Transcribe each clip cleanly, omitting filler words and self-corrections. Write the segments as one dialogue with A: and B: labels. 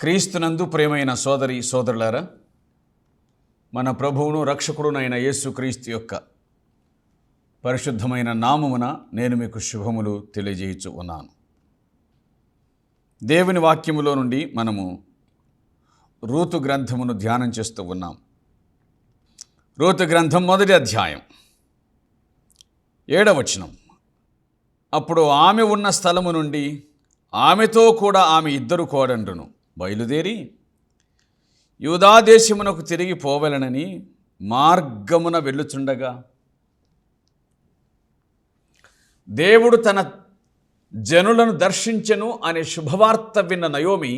A: క్రీస్తునందు ప్రియమైన సోదరి సోదరులారా, మన ప్రభువును రక్షకుడునైన యేసుక్రీస్తు యొక్క పరిశుద్ధమైన నామమున నేను మీకు శుభములు తెలియజేయచ్చు ఉన్నాను. దేవుని వాక్యములో నుండి మనము రూతు గ్రంథమును ధ్యానం చేస్తూ ఉన్నాం. రూతు గ్రంథం 1వ అధ్యాయం 7వ వచనం. అప్పుడు ఆమె ఉన్న స్థలము నుండి ఆమెతో కూడా ఆమె 2 కోడండ్రును బయలుదేరి యూదా దేశమునకు తిరిగి పోవలెనని మార్గమున వెళ్ళుచుండగా దేవుడు తన జనులను దర్శించెను అనే శుభవార్త విన్న నయోమి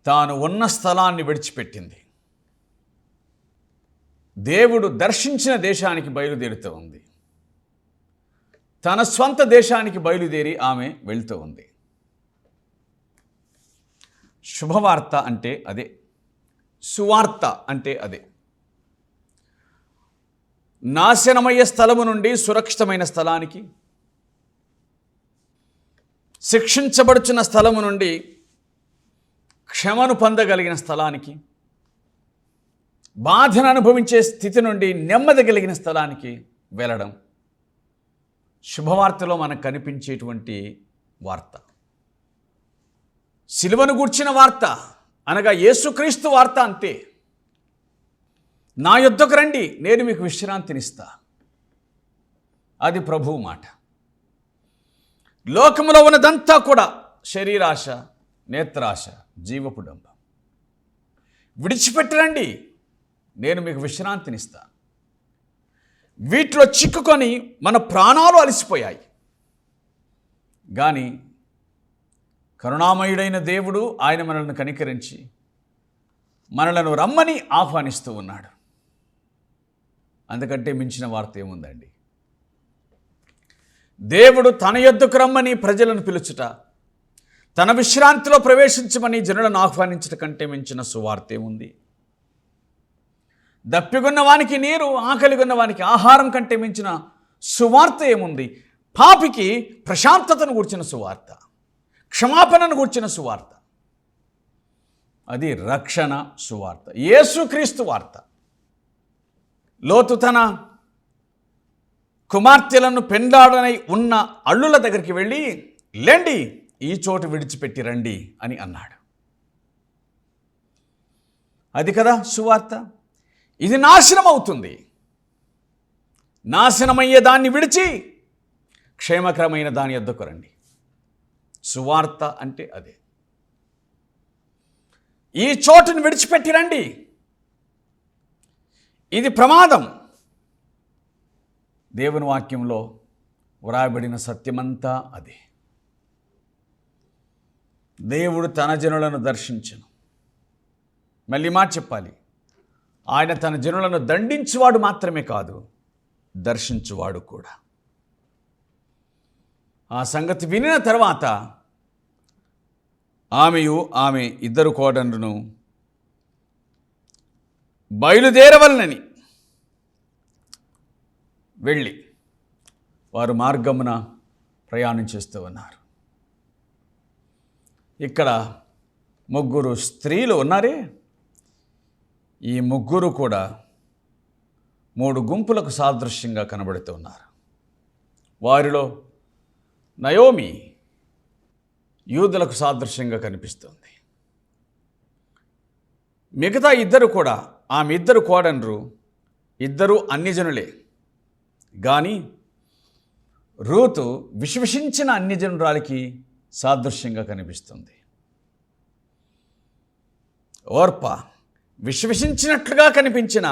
A: తాను ఉన్న స్థలాన్ని విడిచిపెట్టింది. దేవుడు దర్శించిన దేశానికి బయలుదేరుతూ ఉంది. తన స్వంత దేశానికి బయలుదేరి ఆమె వెళ్తూ ఉంది. శుభవార్త అంటే అదే, సువార్త అంటే అదే. నాశనమయ్యే స్థలము నుండి సురక్షితమైన స్థలానికి, శిక్షించబడుచున్న స్థలము నుండి క్షమను పొందగలిగిన స్థలానికి, బాధను అనుభవించే స్థితి నుండి నెమ్మది కలిగిన స్థలానికి వెళ్ళడం శుభవార్తలో మనకు కనిపించేటువంటి వార్త. సిలువను గూర్చిన వార్త అనగా యేసుక్రీస్తు వార్త అంతే. నా యొద్దకు రండి, నేను మీకు విశ్రాంతినిస్తా. అది ప్రభువు మాట. లోకములో ఉన్నదంతా కూడా శరీరాశ, నేత్రాశ, జీవపు డంబం. విడిచిపెట్టరండి, నేను మీకు విశ్రాంతినిస్తా. వీటిలో చిక్కుకొని మన ప్రాణాలు అలసిపోయాయి. కానీ కరుణామయుడైన దేవుడు ఆయన మనల్ని కనికరించి మనలను రమ్మని ఆహ్వానిస్తూ ఉన్నాడు. అందుకంటే మించిన వార్త ఏముందండి? దేవుడు తన యొద్దకు రమ్మని ప్రజలను పిలుచుట, తన విశ్రాంతిలో ప్రవేశించమని జనులను ఆహ్వానించట కంటే మించిన సువార్త ఏముంది? దప్పిగొన్న వానికి నీరు, ఆకలిగొన్న వానికి ఆహారం కంటే మించిన సువార్త ఏముంది? పాపికి ప్రశాంతతను గూర్చిన సువార్త, క్షమాపణను గూర్చిన సువార్త, అది రక్షణ సువార్త, యేసుక్రీస్తు వార్త. లోతు తన కుమార్తెలను పెండ్లాడనై ఉన్న అల్లుల దగ్గరికి వెళ్ళి, లేండి, ఈ చోటు విడిచిపెట్టి రండి అని అన్నాడు. అది కదా సువార్త. ఇది నాశనం అవుతుంది. నాశనమయ్యే దాన్ని విడిచి క్షేమకరమైన దాని యొద్దకు రండి. సువార్త అంటే అదే. ఈ చోటును విడిచిపెట్టి రండి, ఇది ప్రమాదం. దేవుని వాక్యంలో వ్రాయబడిన సత్యమంతా అదే. దేవుడు తన జనులను దర్శించెను. మళ్ళీ మాట చెప్పాలి, ఆయన తన జనులను దండించువాడు మాత్రమే కాదు, దర్శించువాడు కూడా. ఆ సంగతి వినిన తర్వాత ఆమె 2 కోడండ్రును బయలుదేరవలనని వెళ్ళి వారు మార్గమున ప్రయాణం చేస్తూ ఉన్నారు. ఇక్కడ 3 స్త్రీలు ఉన్నారే. ఈ 3 కూడా 3 గుంపులకు సాదృశ్యంగా కనబడుతూ ఉన్నారు. వారిలో నయోమి యూదులకు సాదృశ్యంగా కనిపిస్తుంది. మిగతా 2 కూడా, ఆమె 2 కోడండ్రు, 2 అన్యజనులే. కానీ రూతు విశ్వసించిన అన్యజనురాలికి సాదృశ్యంగా కనిపిస్తుంది. ఓర్ప విశ్వసించినట్లుగా కనిపించిన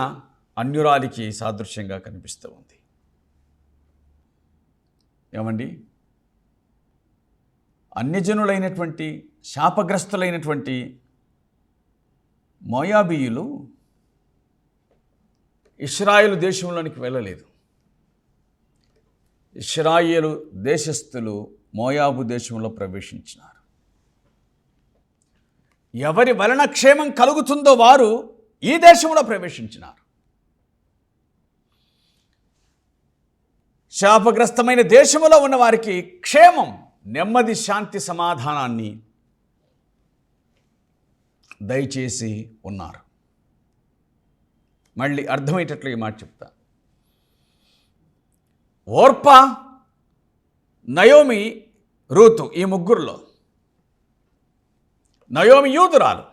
A: అన్యురాలికి సాదృశ్యంగా కనిపిస్తూ ఉంది. ఏమండి, అన్యజనులైనటువంటి శాపగ్రస్తులైనటువంటి మోయాబీయులు ఇశ్రాయేలు దేశంలోనికి వెళ్ళలేదు. ఇశ్రాయేలు దేశస్థులు మోయాబు దేశంలో ప్రవేశించినారు. ఎవరి వలన క్షేమం కలుగుతుందో వారు ఈ దేశంలో ప్రవేశించినారు. శాపగ్రస్తమైన దేశంలో ఉన్న వారికి క్షేమం, నెమ్మది, శాంతి, సమాధానాన్ని దయచేసి ఉన్నారు. మళ్ళీ అర్థమయ్యేటట్లు ఈ మాట చెప్తా. ఓర్పా, నయోమి, రూతు, ఈ ముగ్గురులో నయోమి యూదురాలు,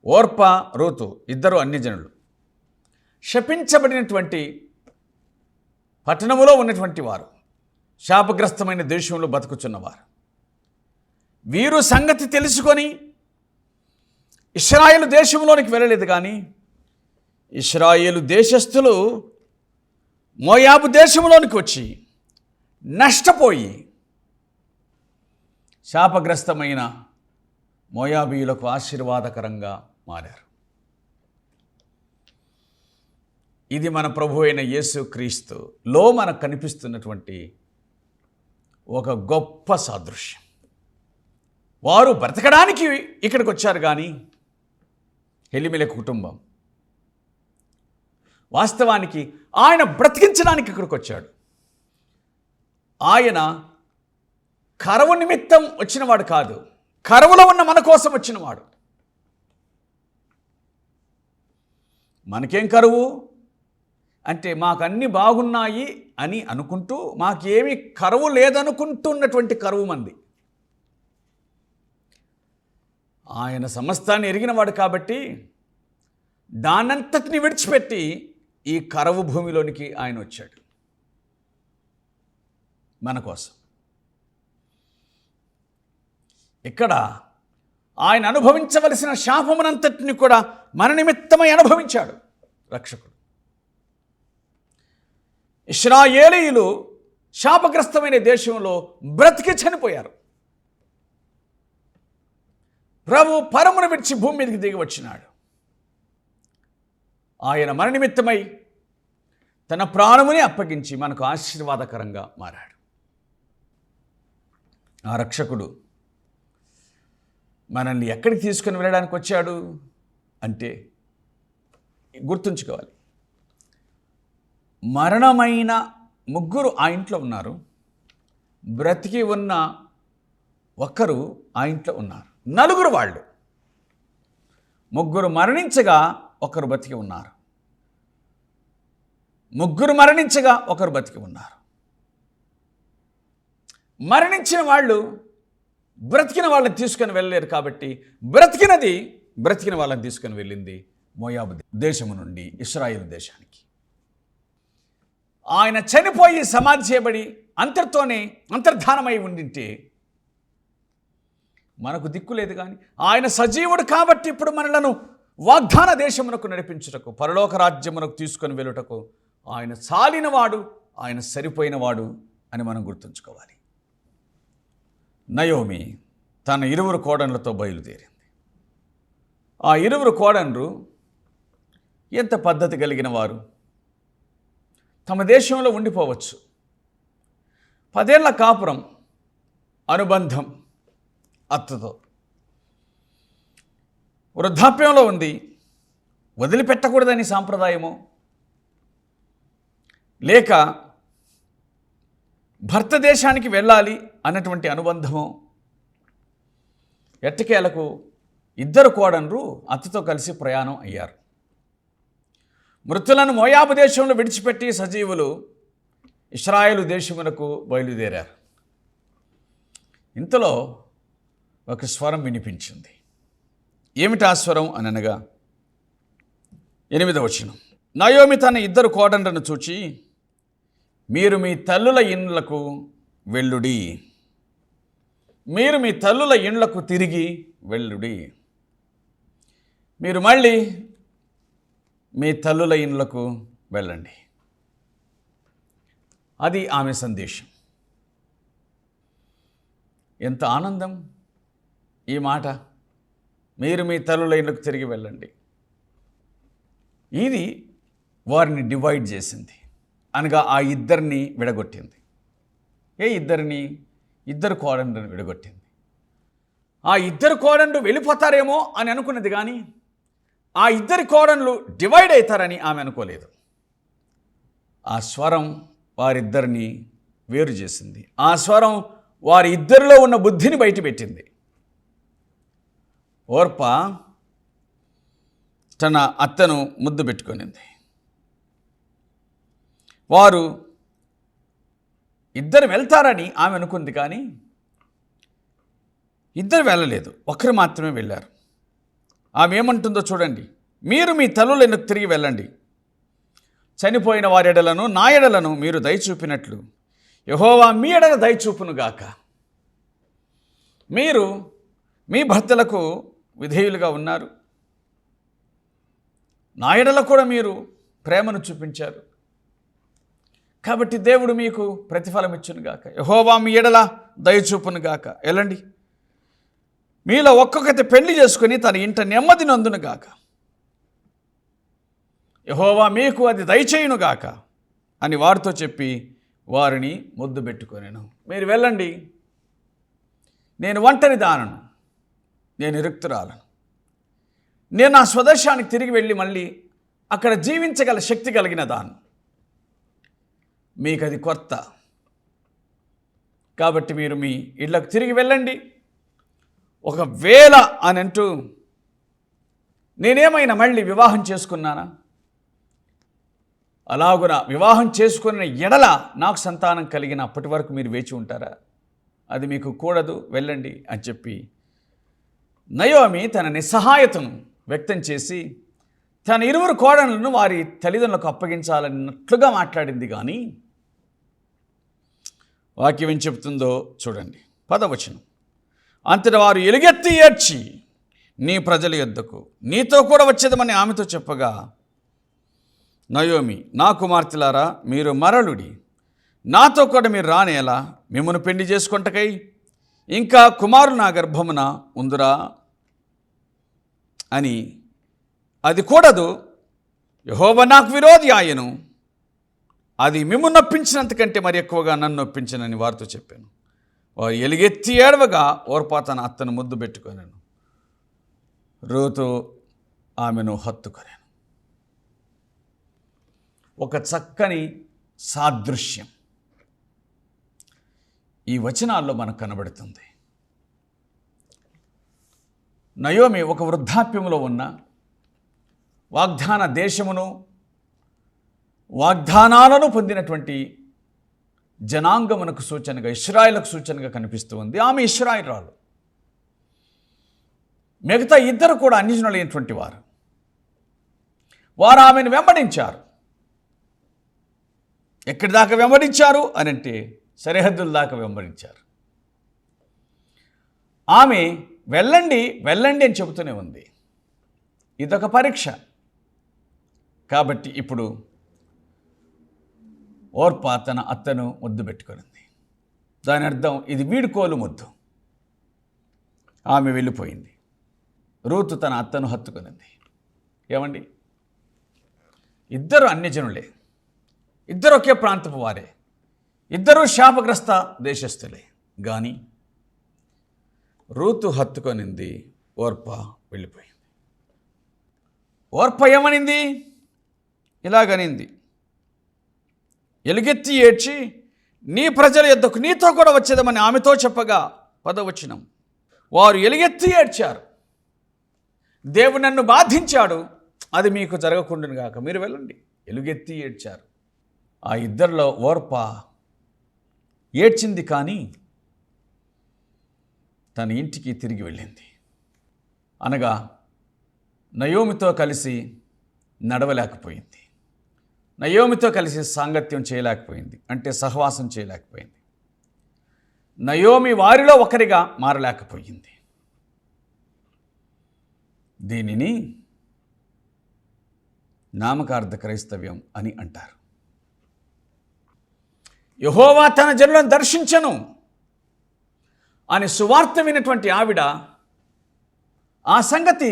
A: ఓర్పా, రూతు ఇద్దరు అన్యజనులు. శపించబడినటువంటి పట్టణములో ఉన్నటువంటి వారు, శాపగ్రస్తమైన దేశంలో బతుకుచున్నవారు. వీరు సంగతి తెలుసుకొని ఇశ్రాయేలు దేశంలోనికి వెళ్ళలేదు. కానీ ఇశ్రాయేలు దేశస్థులు మోయాబు దేశంలోనికి వచ్చి నష్టపోయి శాపగ్రస్తమైన మోయాబీయులకు ఆశీర్వాదకరంగా మారారు. ఇది మన ప్రభు అయిన యేసుక్రీస్తులో మనకు కనిపిస్తున్నటువంటి ఒక గొప్ప సాదృశ్యం. వారు బ్రతకడానికి ఇక్కడికి వచ్చారు, కానీ ఎలీమెలెకు కుటుంబం వాస్తవానికి ఆయన బ్రతికించడానికి ఇక్కడికి వచ్చాడు. ఆయన కరువు నిమిత్తం వచ్చినవాడు కాదు, కరువులో ఉన్న మన కోసం వచ్చినవాడు. మనకేం కరువు అంటే మాకు అన్నీ బాగున్నాయి అని అనుకుంటూ మాకేమీ కరువు లేదనుకుంటున్నటువంటి కరువు మంది. ఆయన సమస్తాన్ని ఎరిగినవాడు కాబట్టి దానంతటిని విడిచిపెట్టి ఈ కరువు భూమిలోనికి ఆయన వచ్చాడు మన కోసం. ఇక్కడ ఆయన అనుభవించవలసిన శాపమునంతటిని కూడా మన నిమిత్తమై అనుభవించాడు రక్షకుడు. ఇశ్రాయేలీయులు శాపగ్రస్తమైన దేశంలో బ్రతికి చనిపోయారు. ప్రభు పరమును విడిచి భూమి మీదకి దిగి వచ్చినాడు. ఆయన మన నిమిత్తమై తన ప్రాణముని అప్పగించి మనకు ఆశీర్వాదకరంగా మారాడు. ఆ రక్షకుడు మనల్ని ఎక్కడికి తీసుకుని వెళ్ళడానికి వచ్చాడు అంటే గుర్తుంచుకోవాలి. మరణమైన ముగ్గురు ఆ ఇంట్లో ఉన్నారు, బ్రతికి ఉన్న ఒక్కరు ఆ ఇంట్లో ఉన్నారు. నలుగురు వాళ్ళు, ముగ్గురు మరణించగా ఒకరు బతికి ఉన్నారు, ముగ్గురు మరణించగా ఒకరు బతికి ఉన్నారు. మరణించిన వాళ్ళు బ్రతికిన వాళ్ళని తీసుకొని వెళ్ళలేరు కాబట్టి బ్రతికిన వాళ్ళని తీసుకొని వెళ్ళింది మోయాబు దేశము నుండి ఇశ్రాయేలు దేశానికి. ఆయన చనిపోయి సమాధి చేయబడి అంతటితోనే అంతర్ధానమై ఉండింటే మనకు దిక్కు లేదు. కానీ ఆయన సజీవుడు కాబట్టి ఇప్పుడు మనలను వాగ్దాన దేశమునకు నడిపించుటకు, పరలోక రాజ్యమునకు తీసుకొని వెళ్ళుటకు ఆయన చాలినవాడు, ఆయన సరిపోయినవాడు అని మనం గుర్తుంచుకోవాలి. నయోమి తన 20 కోడన్లతో బయలుదేరింది. ఆ 20 కోడన్లు ఎంత పద్ధతి కలిగిన వారు. తమ దేశంలో ఉండిపోవచ్చు. 10 ఏళ్ల కాపురం, అనుబంధం అత్తతో, వృద్ధాప్యంలో ఉంది, వదిలిపెట్టకూడదని సాంప్రదాయము, లేక భర్త దేశానికి వెళ్ళాలి అన్నటువంటి అనుబంధము. ఎట్టకేలకు 2 కోడన్లు అత్తతో కలిసి ప్రయాణం అయ్యారు. మృతులను మోయాబు దేశంలో విడిచిపెట్టి సజీవులు ఇశ్రాయేలు దేశమునకు బయలుదేరారు. ఇంతలో ఒక స్వరం వినిపించింది. ఏమిటి ఆ స్వరం అని అనగా 8వ వచనం, నయోమి తన 2 కోడన్లను చూచి, మీరు మీ తల్లుల ఇండ్లకు వెళ్ళుడి, మీరు మీ తల్లుల ఇండ్లకు తిరిగి వెళ్ళుడి, మీరు మళ్ళీ మీ తల్లుల ఇండ్లకు వెళ్ళండి. అది ఆమె సందేశం. ఎంత ఆనందం ఈ మాట, మీరు మీ తల్లుల ఇండ్లకు తిరిగి వెళ్ళండి. ఇది వారిని డివైడ్ చేసింది, అనగా ఆ ఇద్దరిని విడగొట్టింది. ఏ ఇద్దరిని? 2 కోడన్లను విడగొట్టింది. ఆ 2 కోడన్లు వెళ్ళిపోతారేమో అని అనుకున్నది, కానీ ఆ 2 కోడన్లు డివైడ్ అవుతారని ఆమె అనుకోలేదు. ఆ స్వరం వారిద్దరిని వేరు చేసింది. ఆ స్వరం వారి ఇద్దరిలో ఉన్న బుద్ధిని బయటపెట్టింది. ఓర్ప తన అత్తను ముద్దు పెట్టుకొనింది. వారు ఇద్దరు వెళ్తారని ఆమె అనుకుంది, కానీ ఇద్దరు వెళ్ళలేదు, ఒకరు మాత్రమే వెళ్ళారు. ఆమె ఏమంటుందో చూడండి. మీరు మీ తల్లుల ఎన్నుకు తిరిగి వెళ్ళండి. చనిపోయిన వారి ఎడలను నా ఎడలను మీరు దయచూపినట్లు యెహోవా మీ ఎడల దయచూపునుగాక. మీరు మీ భర్తలకు విధేయులుగా ఉన్నారు, నా ఎడల కూడా మీరు ప్రేమను చూపించారు, కాబట్టి దేవుడు మీకు ప్రతిఫలం ఇచ్చునుగాక. యెహోవా మీ ఎడల దయచూపునుగాక. వెళ్ళండి, మీలో ఒక్కొక్కటి పెళ్లి చేసుకుని తన ఇంట నెమ్మది నందునుగాక. యెహోవా మీకు అది దయచేయునుగాక అని వారితో చెప్పి వారిని ముద్దు పెట్టుకొనెను. మీరు వెళ్ళండి, నేను ఒంటరి దానను, నేను ఇరుక్తురాలను, నేను నా స్వదేశానికి తిరిగి వెళ్ళి మళ్ళీ అక్కడ జీవించగల శక్తి కలిగిన దాన్ని, మీకు అది కొత్త, కాబట్టి మీరు మీ ఇళ్లకు తిరిగి వెళ్ళండి. ఒకవేళ అని అంటూ నేనేమైనా మళ్ళీ వివాహం చేసుకున్నానా, అలాగున వివాహం చేసుకున్న ఎడల నాకు సంతానం కలిగిన అప్పటి వరకు మీరు వేచి ఉంటారా? అది మీకు కూడదు, వెళ్ళండి అని చెప్పి నయోమి తన నిస్సహాయతను వ్యక్తం చేసి తన ఇరువురు కోడళ్లను వారి తల్లిదండ్రులకు అప్పగించాలన్నట్లుగా మాట్లాడింది. కానీ వాక్యం ఏం చెబుతుందో చూడండి. 10వ వచనం. అంతటా వారు ఎలుగెత్తి ఏడ్చి నీ ప్రజల యొద్దకు నీతో కూడా వచ్చేదమని ఆమెతో చెప్పగా, నయోమి, నా కుమార్తెలారా, మీరు మరలుడి, నాతో కూడా మీరు రానేలా, మిమ్మల్ని పెళ్లి చేసుకొంటకై ఇంకా కుమారులు నా గర్భమున ఉందురా అని. అది కూడదు, యెహోవా నాకు విరోధి ఆయను, అది మిమ్మల్ని నొప్పించినంతకంటే మరి ఎక్కువగా నన్ను నొప్పించనని వారితో చెప్పాను. వారు ఎలుగెత్తి ఏడవగా ఓర్పా తన అత్తను ముద్దు పెట్టుకొనెను, రూతు ఆమెను హత్తుకొనెను. ఒక చక్కని సాదృశ్యం ఈ వచనాల్లో మనకు కనబడుతుంది. నయోమి ఒక వృద్ధాప్యంలో ఉన్న వాగ్దాన దేశమును, వాగ్దానాలను పొందినటువంటి జనాంగమునకు సూచనగా, ఇశ్రాయేలుకు సూచనగా కనిపిస్తూ ఉంది. ఆమె ఇశ్రాయేలు. మిగతా ఇద్దరు కూడా అన్యజనులైనటువంటి వారు. వారు ఆమెను వెంబడించారు. ఎక్కడి దాకా వెంబడించారు అని అంటే సరిహద్దుల దాకా వెంబడించారు. ఆమె వెళ్ళండి వెళ్ళండి అని చెబుతూనే ఉంది. ఇదొక పరీక్ష. కాబట్టి ఇప్పుడు ఓర్పా తన అత్తను ముద్దు పెట్టుకునింది. దాని అర్థం ఇది వీడుకోలు ముద్దు. ఆమె వెళ్ళిపోయింది. రూతు తన అత్తను హత్తుకునింది. ఏమండి, ఇద్దరు అన్యజనులే, ఇద్దరు ఒకే ప్రాంతపు వారే, ఇద్దరూ శాపగ్రస్త దేశస్థులే. కానీ రూతు హత్తుకొనింది, ఓర్పా వెళ్ళిపోయింది. ఓర్పా ఏమనింది? ఇలాగనింది, ఎలుగెత్తి ఏడ్చి నీ ప్రజల యొద్దకు నీతో కూడా వచ్చేదమని ఆమెతో చెప్పగా, 10వ వచనం, వారు ఎలుగెత్తి ఏడ్చారు. దేవుడు నన్ను బాధించాడు, అది మీకు జరగకుండాను గాక, మీరు వెళ్ళండి. ఎలుగెత్తి ఏడ్చారు. ఆ ఇద్దరిలో ఓర్పా ఏడ్చింది, కానీ తన ఇంటికి తిరిగి వెళ్ళింది. అనగా నయోమితో కలిసి నడవలేకపోయింది, నయోమితో కలిసి సాంగత్యం చేయలేకపోయింది, అంటే సహవాసం చేయలేకపోయింది. నయోమి వారిలో ఒకరిగా మారలేకపోయింది. దీనిని నామకార్థ క్రైస్తవ్యం అని అంటారు. యెహోవా తన జనులను దర్శించెను అని సువార్త విన్నటువంటి ఆవిడ ఆ సంగతి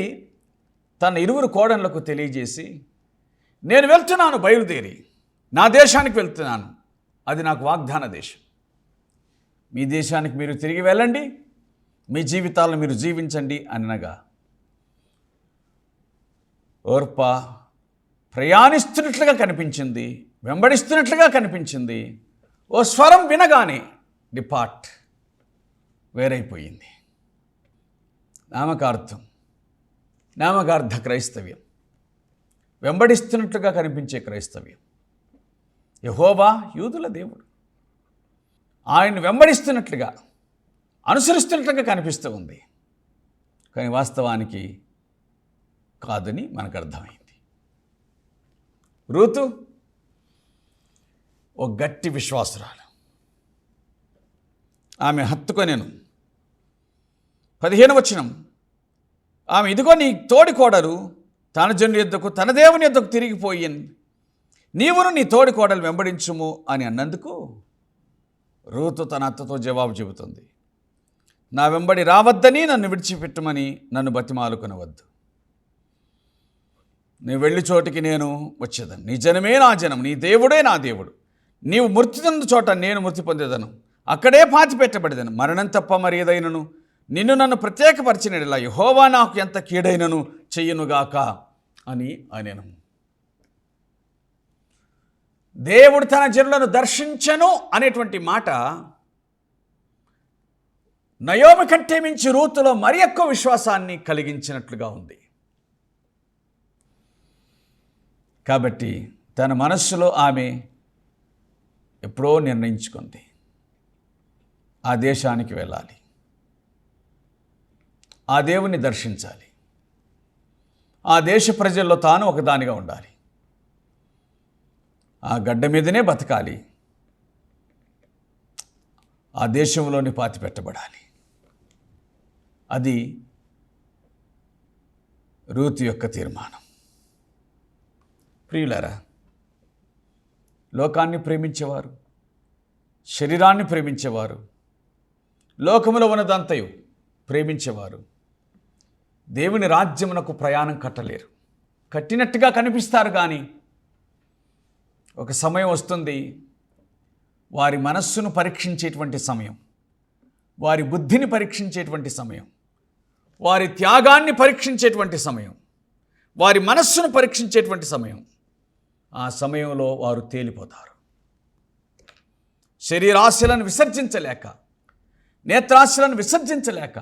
A: తన ఇరువురు కోడళ్లకు తెలియజేసి, నేను వెళ్తున్నాను, బయలుదేరి నా దేశానికి వెళ్తున్నాను, అది నాకు వాగ్దాన దేశం, మీ దేశానికి మీరు తిరిగి వెళ్ళండి, మీ జీవితాలను మీరు జీవించండి అనగా, ఓర్పా ప్రయాణిస్తున్నట్లుగా కనిపించింది, వెంబడిస్తున్నట్లుగా కనిపించింది. ఓ స్వరం వినగానే డిపార్ట్ వేరైపోయింది. నామకార్థం నామకార్థ క్రైస్తవ్యం, వెంబడిస్తున్నట్లుగా కనిపించే క్రైస్తవ్యం. యెహోవా యూదుల దేవుడు, ఆయన్ని వెంబడిస్తున్నట్లుగా, అనుసరిస్తున్నట్లుగా కనిపిస్తూ ఉంది. కానీ వాస్తవానికి కాదని మనకు అర్థమైంది. రూతు ఒక గట్టి విశ్వాసురాలు. ఆమె హత్తుకొనెను. 15వ వచనం, ఆమె ఇదిగో నీ తోడి కోడలు తన జనుని యొద్దకు తన దేవుని యొద్దకు తిరిగిపోయింది, నీవును నీ తోడి కోడలు వెంబడించుము అని అన్నందుకు రూతు తన అత్తతో జవాబు చెబుతుంది, నా వెంబడి రావద్దని నన్ను విడిచిపెట్టమని నన్ను బతిమాలుకొనవద్దు. నీవు వెళ్ళి చోటికి నేను వచ్చేదను, నీ జనమే నా జనం, నీ దేవుడే నా దేవుడు. నీవు మృతి చెందు చోట నేను మృతి పొందేదను, అక్కడే పాతి పెట్టబడేదను. మరణం తప్ప మరి ఏదైనను నిన్ను నన్ను ప్రత్యేకపరిచినలా యెహోవా నాకు ఎంత కీడైనను చెయ్యనుగాక అని అనెను. దేవుడు తన జనులను దర్శించను అనేటువంటి మాట నయోమి కంటే మించి రూతులో మరి ఎక్కువ విశ్వాసాన్ని కలిగించినట్లుగా ఉంది. కాబట్టి తన మనస్సులో ఆమె ఎప్పుడో నిర్ణయించుకుంది, ఆ దేశానికి వెళ్ళాలి, ఆ దేవుని దర్శించాలి, ఆ దేశ ప్రజల్లో తాను ఒకదానిగా ఉండాలి, ఆ గడ్డ మీదనే బతకాలి, ఆ దేశంలోని పాతి పెట్టబడాలి. అది రూతు యొక్క తీర్మానం. ప్రియులారా, లోకాన్ని ప్రేమించేవారు, శరీరాన్ని ప్రేమించేవారు, లోకములో ఉన్నదంతయు ప్రేమించేవారు దేవుని రాజ్యమునకు ప్రయాణం కట్టలేరు. కట్టినట్టుగా కనిపిస్తారు, కానీ ఒక సమయం వస్తుంది, వారి మనస్సును పరీక్షించేటువంటి సమయం, వారి బుద్ధిని పరీక్షించేటువంటి సమయం, వారి త్యాగాన్ని పరీక్షించేటువంటి సమయం, వారి మనస్సును పరీక్షించేటువంటి సమయం. ఆ సమయంలో వారు తేలిపోతారు. శరీరాశలను విసర్జించలేక, నేత్రాశలను విసర్జించలేక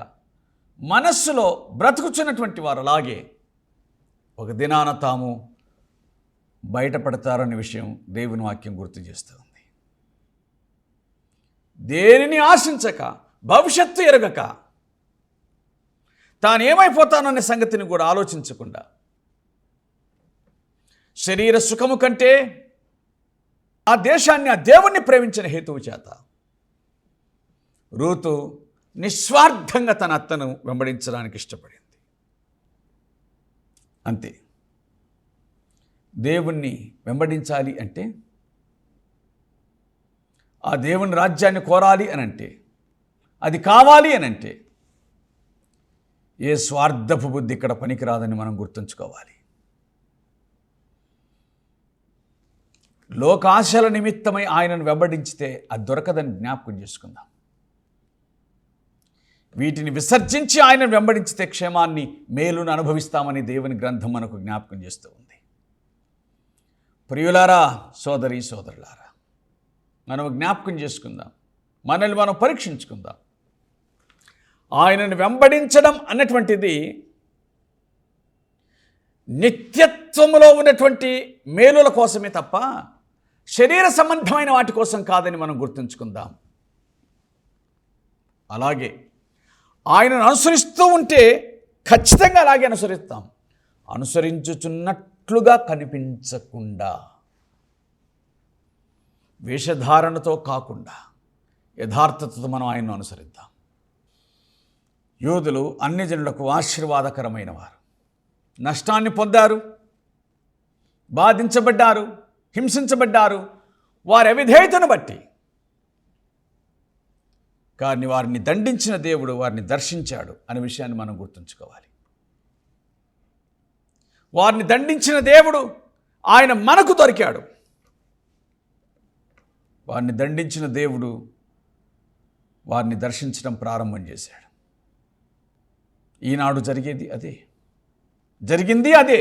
A: మనస్సులో బ్రతుకుచున్నటువంటి వారు అలాగే ఒక దినాన తాము బయటపడతారనే విషయం దేవుని వాక్యం గుర్తు చేస్తూ ఉంది. దేనిని ఆశించక, భవిష్యత్తు ఎరగక, తానేమైపోతాననే సంగతిని కూడా ఆలోచించకుండా, శరీర సుఖము కంటే ఆ దేశాన్ని, ఆ దేవుణ్ణి ప్రేమించిన హేతువు చేత రూతు నిస్వార్థంగా తన అత్తను వెంబడించడానికి ఇష్టపడింది. అంతే. దేవుణ్ణి వెంబడించాలి అంటే, ఆ దేవుని రాజ్యాన్ని కోరాలి అని అంటే, అది కావాలి అని అంటే ఏ స్వార్థపు బుద్ధి ఇక్కడ పనికిరాదని మనం గుర్తుంచుకోవాలి. లోకాశల నిమిత్తమై ఆయనను వెంబడించితే అది దొరకదని జ్ఞాపకం చేసుకుందాం. వీటిని విసర్జించి ఆయనను వెంబడించితే క్షేమాన్ని, మేలును అనుభవిస్తామని దేవుని గ్రంథం మనకు జ్ఞాపకం చేస్తూ ఉంది. ప్రియులారా, సోదరి సోదరులారా, మనం జ్ఞాపకం చేసుకుందాం, మనల్ని మనం పరీక్షించుకుందాం. ఆయనను వెంబడించడం అన్నటువంటిది నిత్యత్వములో ఉన్నటువంటి మేలుల కోసమే తప్ప శరీర సంబంధమైన వాటి కోసం కాదని మనం గుర్తుంచుకుందాం. అలాగే ఆయనను అనుసరిస్తూ ఉంటే ఖచ్చితంగా అలాగే అనుసరిస్తాం. అనుసరించుచున్నట్లుగా కనిపించకుండా, వేషధారణతో కాకుండా యథార్థతతో మనం ఆయన్ను అనుసరిద్దాం. యూదులు అన్ని జనులకు ఆశీర్వాదకరమైన వారు. నష్టాన్ని పొందారు, బాధించబడ్డారు, హింసించబడ్డారు వారి అవిధేయతను బట్టి. కానీ వారిని దండించిన దేవుడు వారిని దర్శించాడు అనే విషయాన్ని మనం గుర్తుంచుకోవాలి. వారిని దండించిన దేవుడు ఆయన మనకు దొరికాడు. వారిని దండించిన దేవుడు వారిని దర్శించడం ప్రారంభం చేశాడు. ఈనాడు జరిగేది అదే, జరిగింది అదే.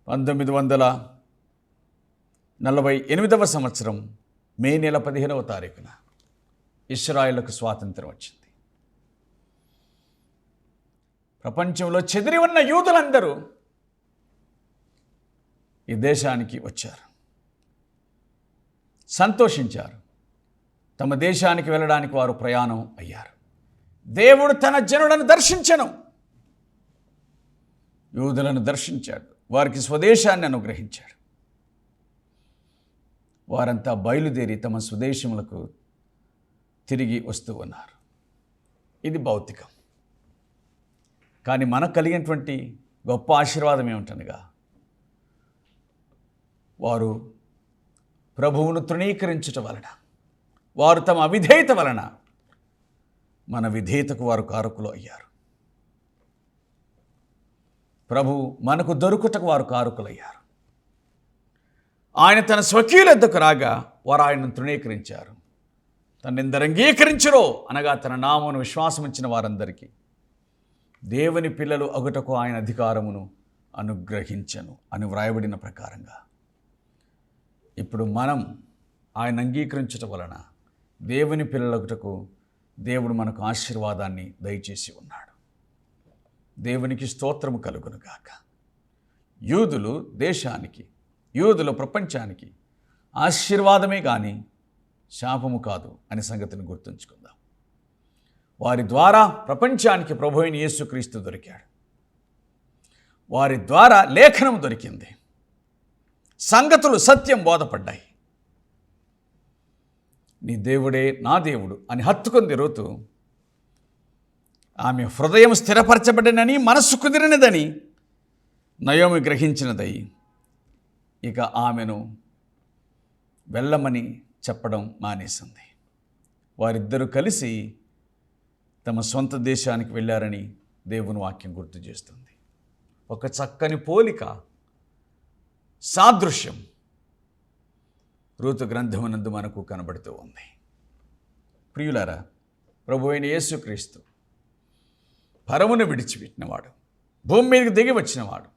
A: 1948వ సంవత్సరం మే నెల 15వ తారీఖున ఇశ్రాయేలుకు స్వాతంత్రం వచ్చింది. ప్రపంచంలో చెదిరి ఉన్న యూదులందరూ ఈ దేశానికి వచ్చారు, సంతోషించారు. తమ దేశానికి వెళ్ళడానికి వారు ప్రయాణం అయ్యారు. దేవుడు తన జనులను దర్శించెను, యూదులను దర్శించాడు, వారికి స్వదేశాన్ని అనుగ్రహించాడు. వారంతా బయలుదేరి తమ స్వదేశములకు తిరిగి వస్తూ ఉన్నారు. ఇది భౌతికం. కానీ మనకు కలిగినటువంటి గొప్ప ఆశీర్వాదం ఏమిటనగా, వారు ప్రభువును తృణీకరించుట వలన, వారు తమ అవిధేయత వలన మన విధేయతకు వారు కారకులు అయ్యారు. ప్రభు మనకు దొరుకుటకు వారు కారకులయ్యారు. ఆయన తన స్వకీయుల వద్దకు రాగా వారు ఆయనను తృణీకరించారు. తనెందరు అంగీకరించరో అనగా తన నామమును విశ్వాసముంచిన వారందరికీ దేవుని పిల్లలు అగుటకు ఆయన అధికారమును అనుగ్రహించెను అని వ్రాయబడిన ప్రకారంగా ఇప్పుడు మనం ఆయన అంగీకరించటం వలన దేవుని పిల్లలగుటకు దేవుడు మనకు ఆశీర్వాదాన్ని దయచేసి ఉన్నాడు. దేవునికి స్తోత్రము కలుగును గాక. యూదులు దేశానికి, యూదులు ప్రపంచానికి ఆశీర్వాదమే కానీ శాపము కాదు అనే సంగతిని గుర్తుంచుకుందాం. వారి ద్వారా ప్రపంచానికి ప్రభువైన యేసుక్రీస్తు దొరికాడు. వారి ద్వారా లేఖనం దొరికింది, సంగతులు సత్యం బోధపడ్డాయి. నీ దేవుడే నా దేవుడు అని హత్తుకుంది రూతు. ఆమె హృదయం స్థిరపరచబడినని, మనస్సు కుదిరినదని నయోమి గ్రహించినదై ఇక ఆమెను వెళ్ళమని చెప్పడం మానేసింది. వారిద్దరూ కలిసి తమ సొంత దేశానికి వెళ్ళారని దేవుని వాక్యం గుర్తు చేస్తుంది. ఒక చక్కని పోలిక, సాదృశ్యం రూతు గ్రంథమునందు మనకు కనబడుతూ ఉంది. ప్రియులారా, ప్రభువైన యేసుక్రీస్తు పరమును విడిచిపెట్టినవాడు, భూమి మీదకి దిగి వచ్చినవాడు,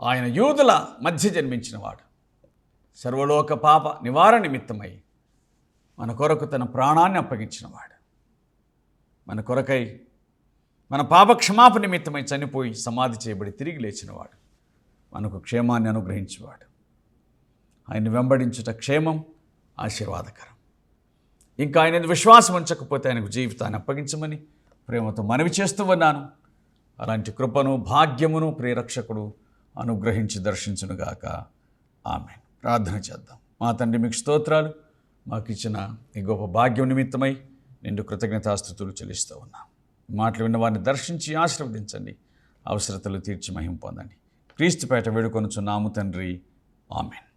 A: ఆయన యూదుల మధ్య జన్మించినవాడు, సర్వలోక పాప నివారణ నిమిత్తమై మన కొరకు తన ప్రాణాన్ని అప్పగించినవాడు, మన కొరకై మన పాప క్షమాపణ నిమిత్తమై చనిపోయి సమాధి చేయబడి తిరిగి లేచినవాడు, మనకు క్షేమాన్ని అనుగ్రహించేవాడు. ఆయన వెంబడించుట క్షేమం, ఆశీర్వాదకరం. ఇంకా ఆయన విశ్వాసం ఉంచకపోతే ఆయనకు జీవితాన్ని అప్పగించమని ప్రేమతో మనవి చేస్తూ ఉన్నాను. అలాంటి కృపను, భాగ్యమును ప్రియరక్షకుడు అనుగ్రహించి దర్శించునుగాక. ఆమేన్. ప్రార్థన చేద్దాం. మా తండ్రి, మీకు స్తోత్రాలు. మాకు ఇచ్చిన ఈ గొప్ప భాగ్యం నిమిత్తమై నిండు కృతజ్ఞతాస్తుతులు చెల్లిస్తూ ఉన్నాం. మాటలు విన్న వారిని దర్శించి ఆశీర్వదించండి, అవసరతలు తీర్చి మహిమ పొందండి. క్రీస్తుపేట వేడుకొనుచున్నాము తండ్రి. ఆమేన్.